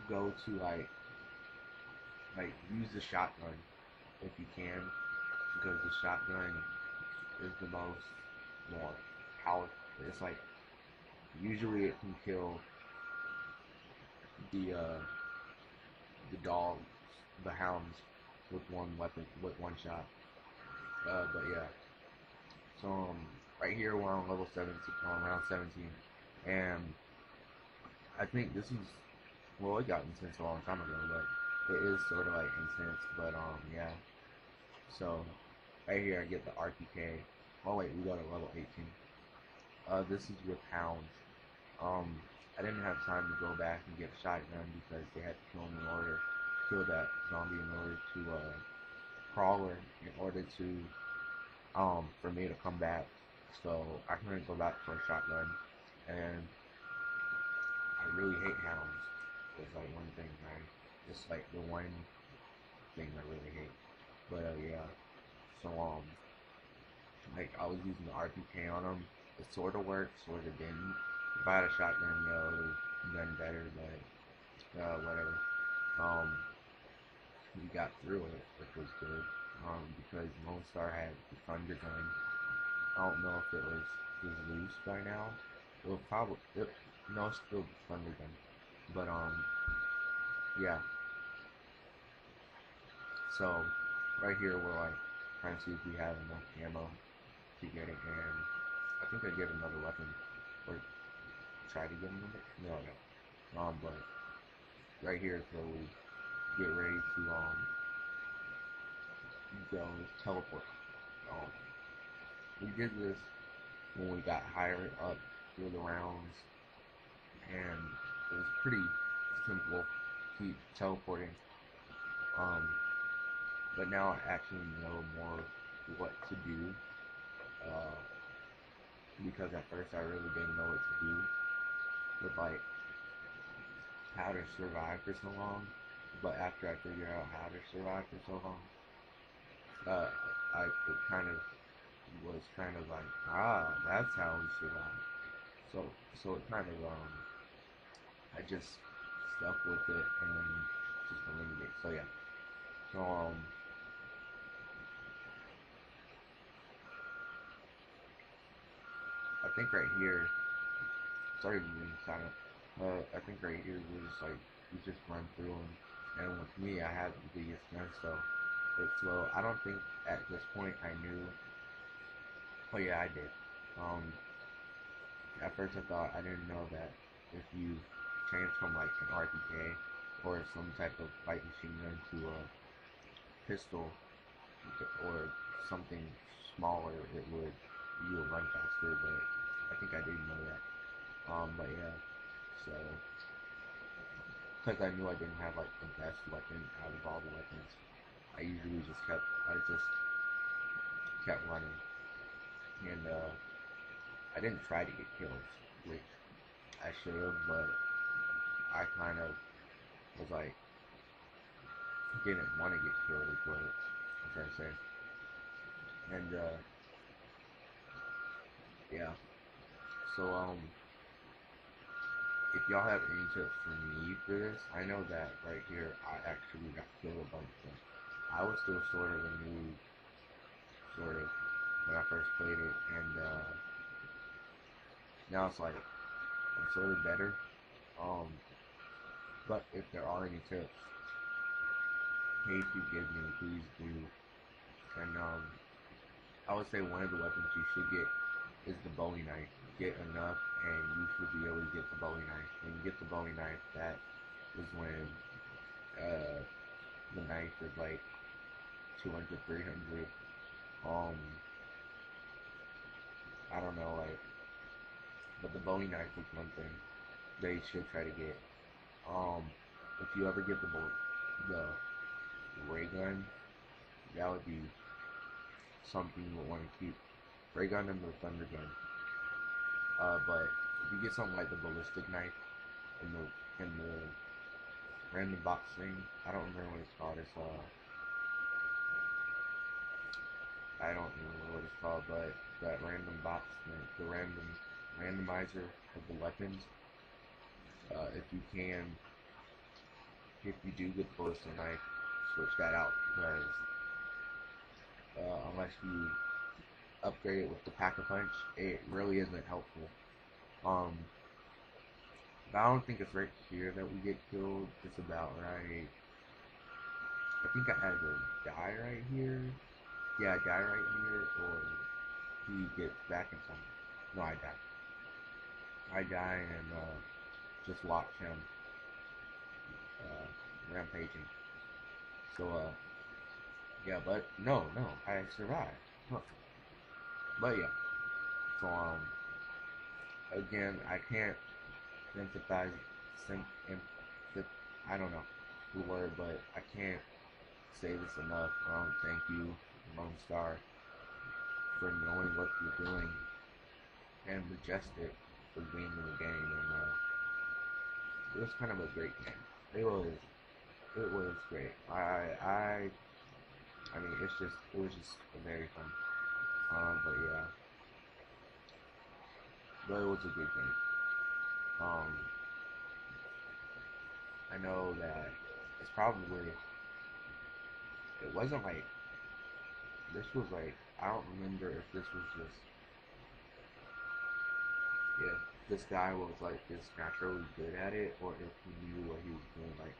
go to like use the shotgun if you can, because the shotgun is the more powerful. It's like usually it can kill the dogs, the hounds, with one weapon, with one shot. But yeah, so right here we're on level 17, on round 17, and I think this is, well, it got intense a long time ago, but it is sort of like intense. But yeah, so Right here I get the RPK. Oh wait, we go to level 18. This is with hounds. I didn't have time to go back and get a shotgun because they had to kill him in order to kill that zombie in order to crawler in order to for me to come back. So I couldn't go back for a shotgun, and I really hate hounds. It's like one thing, man. It's like the one thing I really hate. But yeah. So like I was using the RPK on them. It sort of worked, sort of didn't. If I had a shotgun, it would have done better, but whatever. We got through it, which was good. Because Lonestar had the thunder gun. I don't know if it was loose by now. It will probably no, it's still the thunder gun. But yeah. So right here we're like trying to see if we have enough ammo to get it, and I think I get another weapon, or try to get another. No. But right here is where we get ready to go teleport. We did this when we got higher up through the rounds, and it was pretty simple to keep teleporting. But now I actually know more what to do, because at first I really didn't know what to do with like how to survive for so long. But after I figured out how to survive for so long, it kind of was kind of like, that's how we survive. So it kind of I just stuck with it and then just eliminate. So yeah. So I think right here, sorry for being silent. I think right here we just like we just run through them, and with me I have the biggest gun, so it's slow. I don't think at this point I knew. Oh yeah, I did. At first I thought I didn't know that if you change from like an RPK or some type of light machine gun to a pistol or something smaller, you would run faster. But I think I didn't know that. But yeah, so because I knew I didn't have like the best weapon out of all the weapons, I just kept running, and I didn't try to get kills, which I should have, but I kind of was like didn't want to get killed is what I'm trying to say. And yeah. So if y'all have any tips for me for this, I know that right here I actually got killed a bunch, but I was still sort of a new sort of when I first played it, and now it's like I'm sort of better. But if there are any tips, please do give me, please do. And I would say one of the weapons you should get is the Bowie knife. Get enough, and you should be able to get the Bowie knife. When you get the Bowie knife, that is when the knife is like 200, 300. I don't know, like, but the Bowie knife is one thing they should try to get. If you ever get the ray gun, that would be something you would want to keep. Ray gun and the thunder gun. But if you get something like the ballistic knife in the random box thing, I don't remember what it's called. It's I don't remember what it's called, but that random box thing, the randomizer of the weapons. If you can, if you do get the ballistic knife, switch that out, because unless you upgrade it with the pack-a-punch, it really isn't helpful. But I don't think it's right here that we get killed. It's about right. I think I had to die right here. Yeah, I die right here, or he gets back in time. No, I die. I die and just watch him rampaging. So Yeah, but no, I survived. Huh. But yeah, so again, I can't empathize, sim, I don't know the word, but I can't say this enough. Thank you, Lone Star, for knowing what you're doing, and Majestic for being in the game. And it was kind of a great game. It was great. I mean, it was just very fun. But yeah, but it was a good game. Um, I know that it's probably it wasn't like this was like I don't remember if this was just if this guy was like just naturally good at it or if he knew what he was doing. Like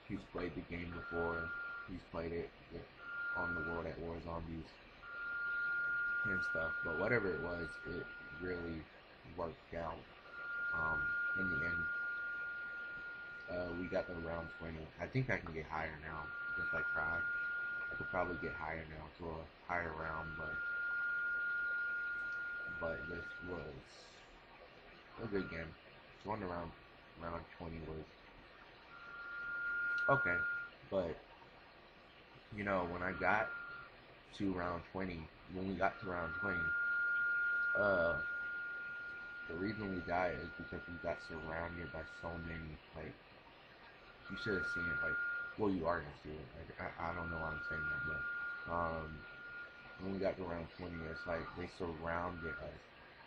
he's played the game before, he's played it on the World at War Zombies and stuff. But whatever it was, it really worked out. Um, in the end, we got the round 20. I think I can get higher now if I try. I could probably get higher now to a higher round, but this was a good game. So on the round 20 was okay, but you know when I got to round 20, when we got to round 20, uh, the reason we died is because we got surrounded by so many like you should have seen it like well you are gonna see it. Like, I don't know why I'm saying that, but when we got to round 20, it's like they surrounded us.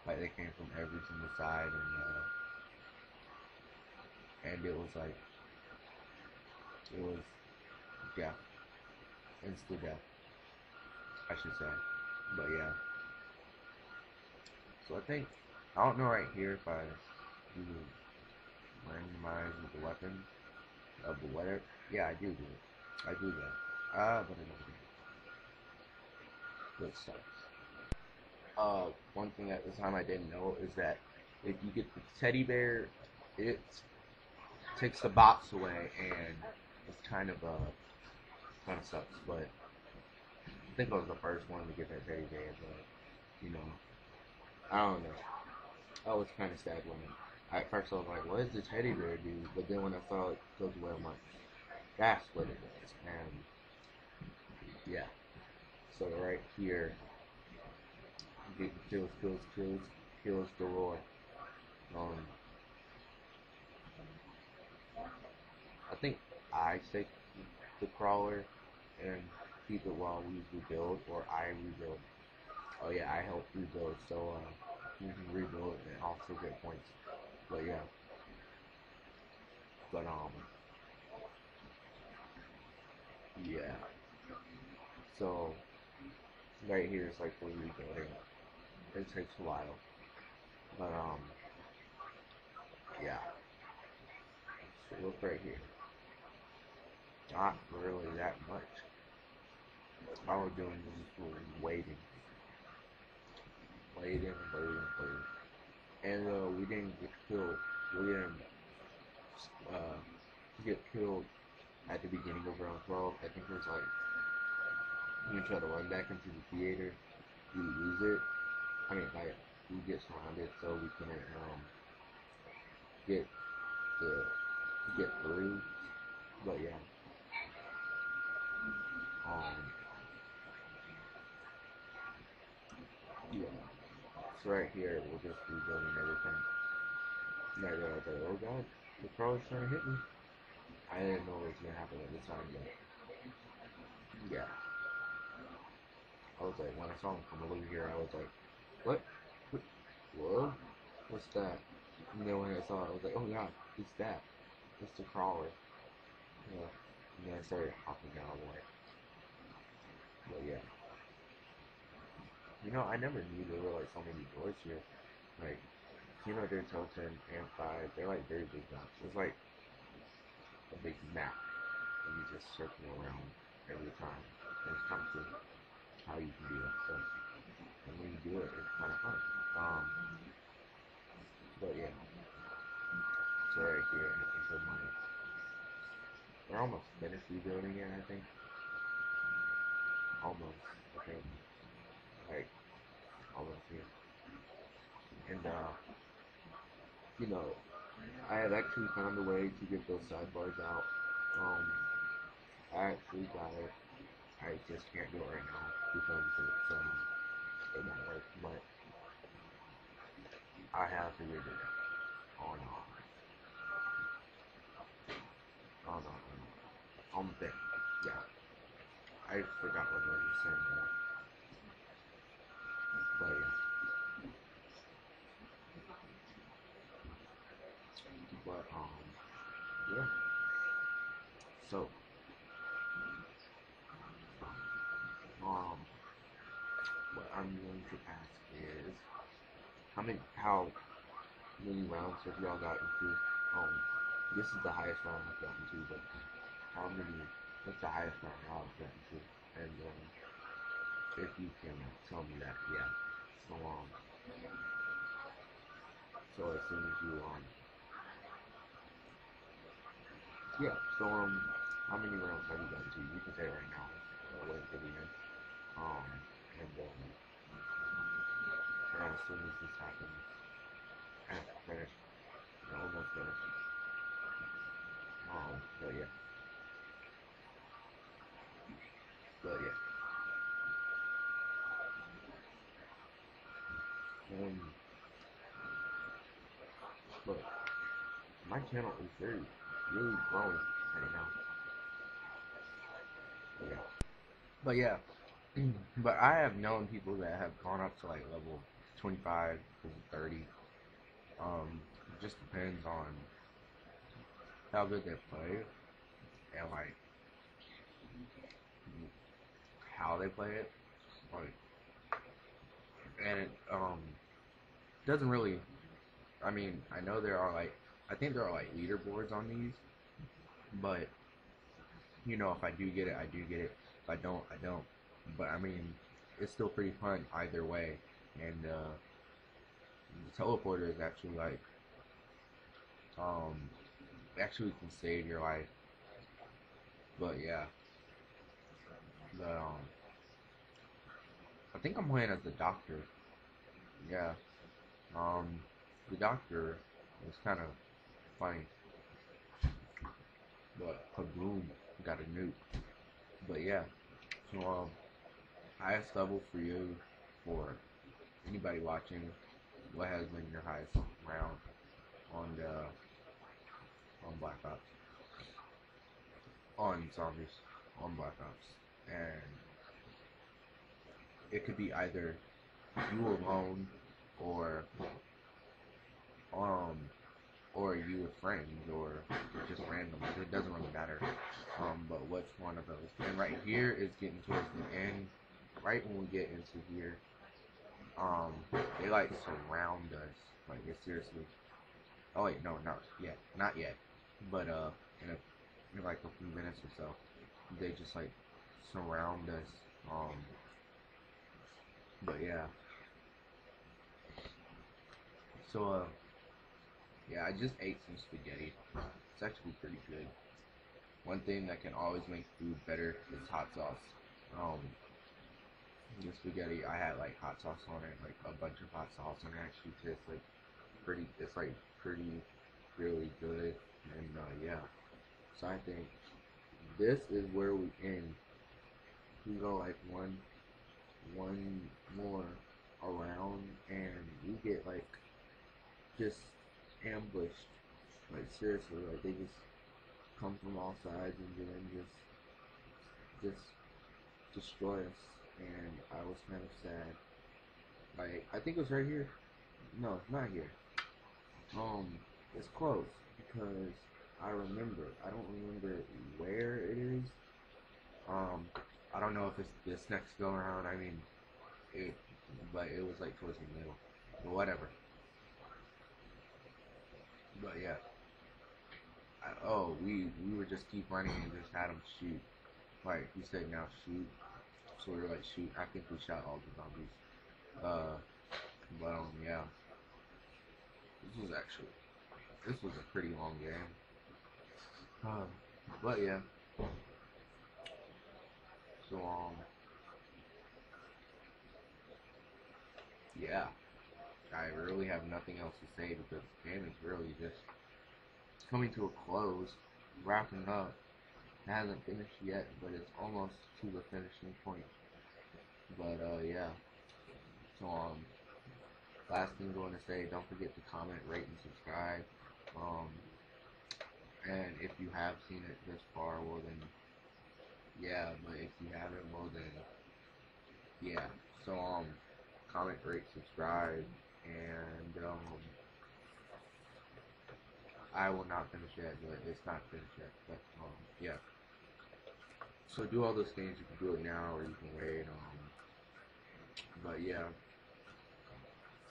Like they came from every single side, and it was like it was death, instant death, I should say. But yeah, so I think I don't know right here if I do randomize with the weapon of the whatever. Yeah, I do it. I do that. But I don't do it. Which sucks. One thing at the time I didn't know is that if you get the teddy bear, it takes the box away, and it's kind of sucks. But I think I was the first one to get that teddy bear, but you know, I don't know. I was kind of sad when at first I was like, "What does the teddy bear do?" But then when I saw it goes away, I'm like, "That's what it is." And yeah, so right here, get kills galore. Um, I think I take the crawler and keep it while we rebuild, or I rebuild. Oh yeah, I help rebuild, so you can rebuild and also get points. But yeah, but yeah. So right here is like for rebuilding. It takes a while, but yeah. So look right here. Not really that much. All we're doing is just waiting, waiting. And we didn't get killed. We didn't uh, get killed at the beginning of round 12. I think it was like you try to run back into the theater, you lose it. I mean, like we get surrounded, so we couldn't get the get through. But yeah, um, yeah. So right here, we're just rebuilding everything. Right there, I was like, oh god, the crawler's trying to hit me. I didn't know what was gonna happen at the time, but yeah. I was like, when I saw him come over here, I was like, what? Whoa? What's that? And then when I saw it, I was like, oh god, it's that. It's the crawler. Yeah. And then I started hopping down the way. But yeah. You know, I never knew there were like so many doors here. Like, there's Hilton and 5, they're like very big maps. It's like a big map. And you just circle around every time. And it's kind of cool how you can do that stuff. And when you do it, it's kind of fun. Um, but yeah. So right here, I think they're almost finished rebuilding it, I think. almost, okay, like almost here. And you know, I have actually found a way to get those sidebars out. Um, I actually got it. I just can't do it right now because it won't work. But I have figured it out on the thing. Yeah, I forgot what I was saying, but yeah, but yeah. So um, what I'm going to ask is how many rounds have y'all gotten through? Um, this is the highest round I've gotten to, but how many? What's the highest round y'all have gotten to? And if you can tell me that, yeah. So so as soon as you yeah. So how many rounds have you gotten to? You can say it right now. Wait until the end. Um, and and as soon as this happens, finished. Almost finished. But yeah. But yeah. Um, but my channel is really growing right now. Yeah. But yeah. But I have known people that have gone up to like level 25, 30. It just depends on how good they play and like how they play it. Like, and it doesn't really. I mean, I know there are like I think there are like leaderboards on these, but you know, if I do get it, I do get it. If I don't, I don't. But I mean, it's still pretty fun either way. And the teleporter is actually like um actually can save your life. But yeah, but I think I'm playing as the doctor. Yeah, um, the doctor is kind of funny, but kaboom, got a nuke. But yeah, so highest level for you, for anybody watching, what has been your highest round on the on Black Ops, on zombies, on Black Ops, and it could be either you alone or um or you with friends or just random. It doesn't really matter. But which one of those? And right here is getting towards the end. Right when we get into here, they like surround us. Like it's seriously. Oh wait, no, not yet. But in like a few minutes or so, they just like surround us. But yeah. So yeah, I just ate some spaghetti. It's actually pretty good. One thing that can always make food better is hot sauce. Um, the spaghetti, I had like hot sauce on it, like a bunch of hot sauce, and it actually tastes like pretty. It's like pretty, really good. And yeah, so I think this is where we end. We go like one more around, and we get like just ambushed. Like seriously, like they just come from all sides and then just destroy us. And I was kind of sad. Like I think it was right here. No, it's not here. Um, it's close because I remember. I don't remember where it is. Um, I don't know if it's this next go around. I mean, it, but it was like towards the middle. But whatever. But yeah. We would just keep running and just had them shoot. Like we said, now shoot. So we were like shoot. I think we shot all the zombies. Uh, but yeah. This was a pretty long game. Um, but yeah. So yeah, I really have nothing else to say because the game is really just coming to a close, wrapping up. It hasn't finished yet, but it's almost to the finishing point. But yeah. So last thing I want to say, don't forget to comment, rate, and subscribe. Um, and if you have seen it this far, well then, yeah. But if you haven't, well then, yeah. So comment, rate, subscribe, and I will not finish yet, but it's not finished yet. But yeah. So do all those things. You can do it now, or you can wait. But yeah.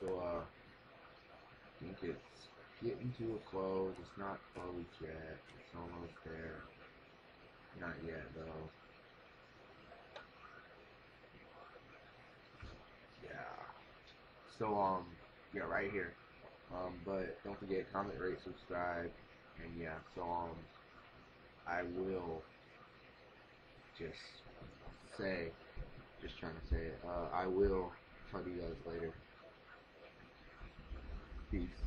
So I think it's getting to a close. It's not closed yet. It's almost there. Not yet though. Yeah. So yeah, right here. But don't forget, comment, rate, subscribe, and yeah. So I will just say, just trying to say it. I will talk to you guys later. Peace.